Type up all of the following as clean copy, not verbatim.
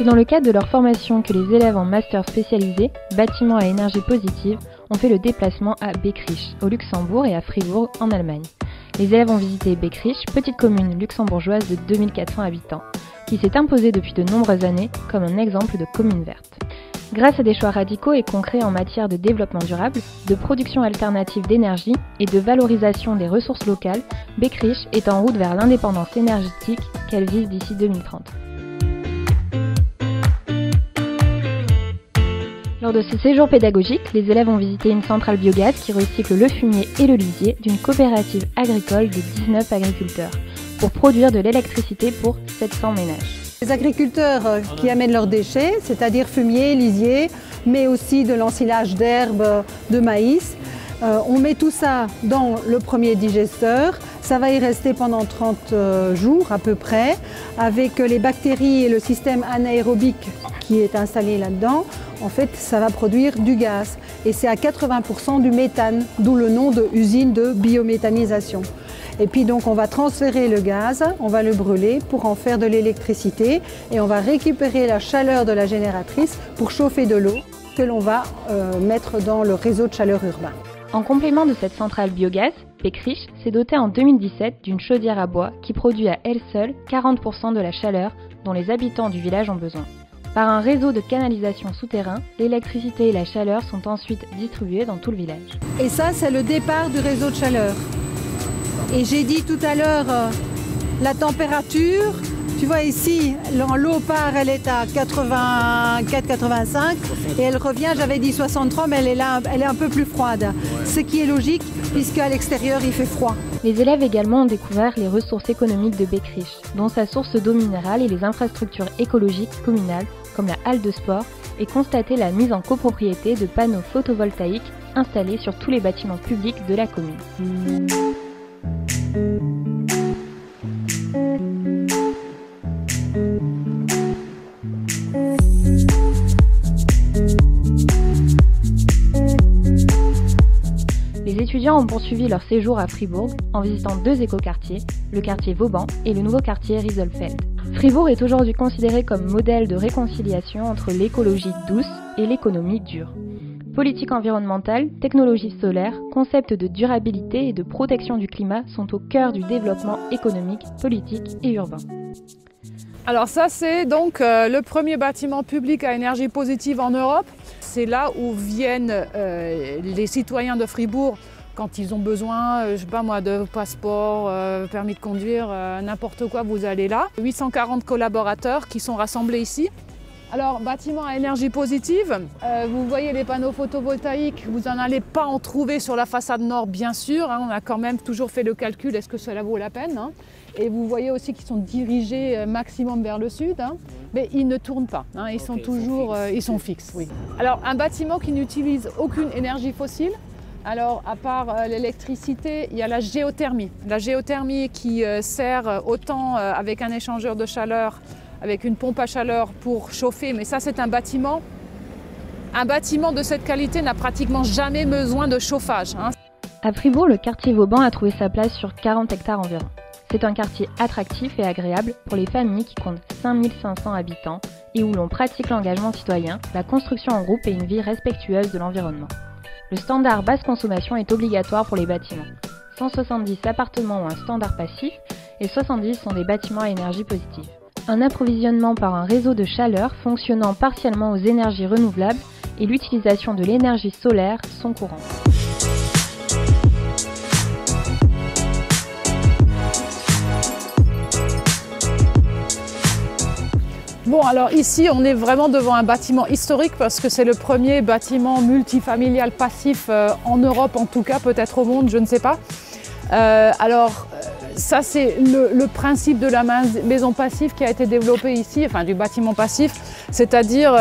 dans le cadre de leur formation que les élèves en master spécialisé, bâtiments à énergie positive, ont fait le déplacement à Beckrich, au Luxembourg, et à Fribourg, en Allemagne. Les élèves ont visité Beckrich, petite commune luxembourgeoise de 2400 habitants, qui s'est imposée depuis de nombreuses années comme un exemple de commune verte. Grâce à des choix radicaux et concrets en matière de développement durable, de production alternative d'énergie et de valorisation des ressources locales, Beckrich est en route vers l'indépendance énergétique qu'elle vise d'ici 2030. Lors de ce séjour pédagogique, les élèves ont visité une centrale biogaz qui recycle le fumier et le lisier d'une coopérative agricole de 19 agriculteurs pour produire de l'électricité pour 700 ménages. Les agriculteurs qui amènent leurs déchets, c'est-à-dire fumier, lisier, mais aussi de l'ensilage d'herbes, de maïs. On met tout ça dans le premier digesteur. Ça va y rester pendant 30 jours à peu près, avec les bactéries et le système anaérobique qui est installé là-dedans. En fait, ça va produire du gaz et c'est à 80% du méthane, d'où le nom de usine de biométhanisation. Et puis donc on va transférer le gaz, on va le brûler pour en faire de l'électricité et on va récupérer la chaleur de la génératrice pour chauffer de l'eau que l'on va mettre dans le réseau de chaleur urbain. En complément de cette centrale biogaz, Beckrich s'est doté en 2017 d'une chaudière à bois qui produit à elle seule 40% de la chaleur dont les habitants du village ont besoin. Par un réseau de canalisation souterrain, l'électricité et la chaleur sont ensuite distribuées dans tout le village. Et ça, c'est le départ du réseau de chaleur. Et j'ai dit tout à l'heure la température, tu vois ici, l'eau part, elle est à 84-85 et elle revient, j'avais dit 63, mais elle est un peu plus froide. Ce qui est logique puisqu'à l'extérieur il fait froid. Les élèves également ont découvert les ressources économiques de Beckrich, dont sa source d'eau minérale et les infrastructures écologiques communales comme la halle de sport, et constaté la mise en copropriété de panneaux photovoltaïques installés sur tous les bâtiments publics de la commune. Les étudiants ont poursuivi leur séjour à Fribourg en visitant deux écoquartiers, le quartier Vauban et le nouveau quartier Rieselfeld. Fribourg est aujourd'hui considéré comme modèle de réconciliation entre l'écologie douce et l'économie dure. Politique environnementale, technologie solaire, concepts de durabilité et de protection du climat sont au cœur du développement économique, politique et urbain. Alors ça, c'est donc le premier bâtiment public à énergie positive en Europe. C'est là où viennent les citoyens de Fribourg quand ils ont besoin, je sais pas moi, de passeport, permis de conduire, n'importe quoi, vous allez là. 840 collaborateurs qui sont rassemblés ici. Alors, bâtiment à énergie positive, vous voyez les panneaux photovoltaïques, vous n'en allez pas en trouver sur la façade nord, bien sûr. On a quand même toujours fait le calcul, est-ce que cela vaut la peine, Et vous voyez aussi qu'ils sont dirigés maximum vers le sud, mais ils ne tournent pas, ils sont toujours ils sont fixes. Oui. Alors, un bâtiment qui n'utilise aucune énergie fossile. Alors, à part l'électricité, il y a la géothermie. La géothermie qui sert autant avec un échangeur de chaleur, avec une pompe à chaleur pour chauffer, mais ça c'est un bâtiment. Un bâtiment de cette qualité n'a pratiquement jamais besoin de chauffage. À Fribourg, le quartier Vauban a trouvé sa place sur 40 hectares environ. C'est un quartier attractif et agréable pour les familles qui comptent 5500 habitants et où l'on pratique l'engagement citoyen, la construction en groupe et une vie respectueuse de l'environnement. Le standard basse consommation est obligatoire pour les bâtiments. 170 appartements ont un standard passif et 70 sont des bâtiments à énergie positive. Un approvisionnement par un réseau de chaleur fonctionnant partiellement aux énergies renouvelables et l'utilisation de l'énergie solaire sont courantes. Bon, alors ici, on est vraiment devant un bâtiment historique parce que c'est le premier bâtiment multifamilial passif en Europe, en tout cas, peut-être au monde, je ne sais pas. Ça, c'est le principe de la maison passive qui a été développé ici, enfin du bâtiment passif, c'est-à-dire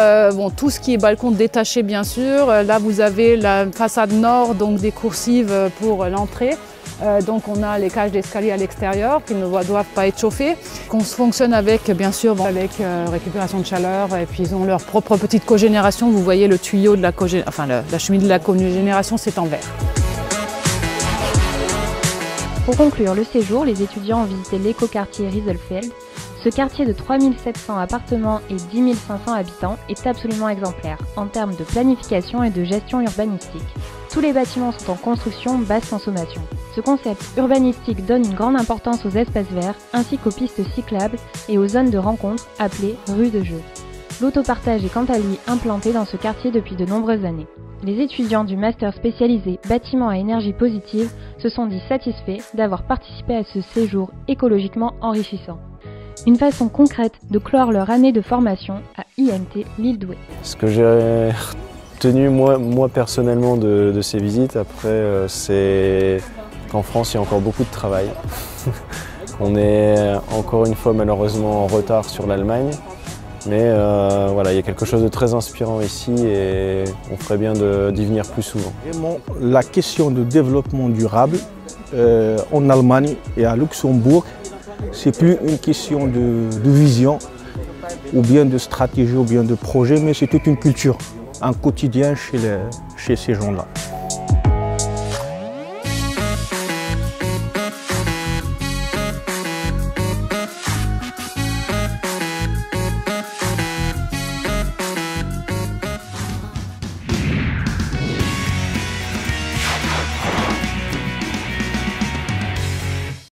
tout ce qui est balcon détaché, bien sûr. Là, vous avez la façade nord, donc des coursives pour l'entrée. Donc on a les cages d'escalier à l'extérieur qui ne doivent pas être chauffées, qu'on fonctionne avec, bien sûr, avec récupération de chaleur, et puis ils ont leur propre petite cogénération. Vous voyez le tuyau de la cheminée de la cogénération, c'est en verre. Pour conclure le séjour, les étudiants ont visité l'écoquartier Rieselfeld. Ce quartier de 3700 appartements et 10 500 habitants est absolument exemplaire en termes de planification et de gestion urbanistique. Tous les bâtiments sont en construction basse consommation. Ce concept urbanistique donne une grande importance aux espaces verts ainsi qu'aux pistes cyclables et aux zones de rencontre appelées rues de jeu. L'autopartage est quant à lui implanté dans ce quartier depuis de nombreuses années. Les étudiants du master spécialisé bâtiment à énergie positive se sont dit satisfaits d'avoir participé à ce séjour écologiquement enrichissant. Une façon concrète de clore leur année de formation à IMT L'Île d'Oué. Ce que j'ai retenu moi personnellement de ces visites, après, c'est qu'en France il y a encore beaucoup de travail. On est encore une fois malheureusement en retard sur l'Allemagne. Mais voilà, il y a quelque chose de très inspirant ici et on ferait bien d'y venir plus souvent. Vraiment, la question de développement durable en Allemagne et à Luxembourg, c'est plus une question de vision ou bien de stratégie ou bien de projet, mais c'est toute une culture, un quotidien chez ces gens-là.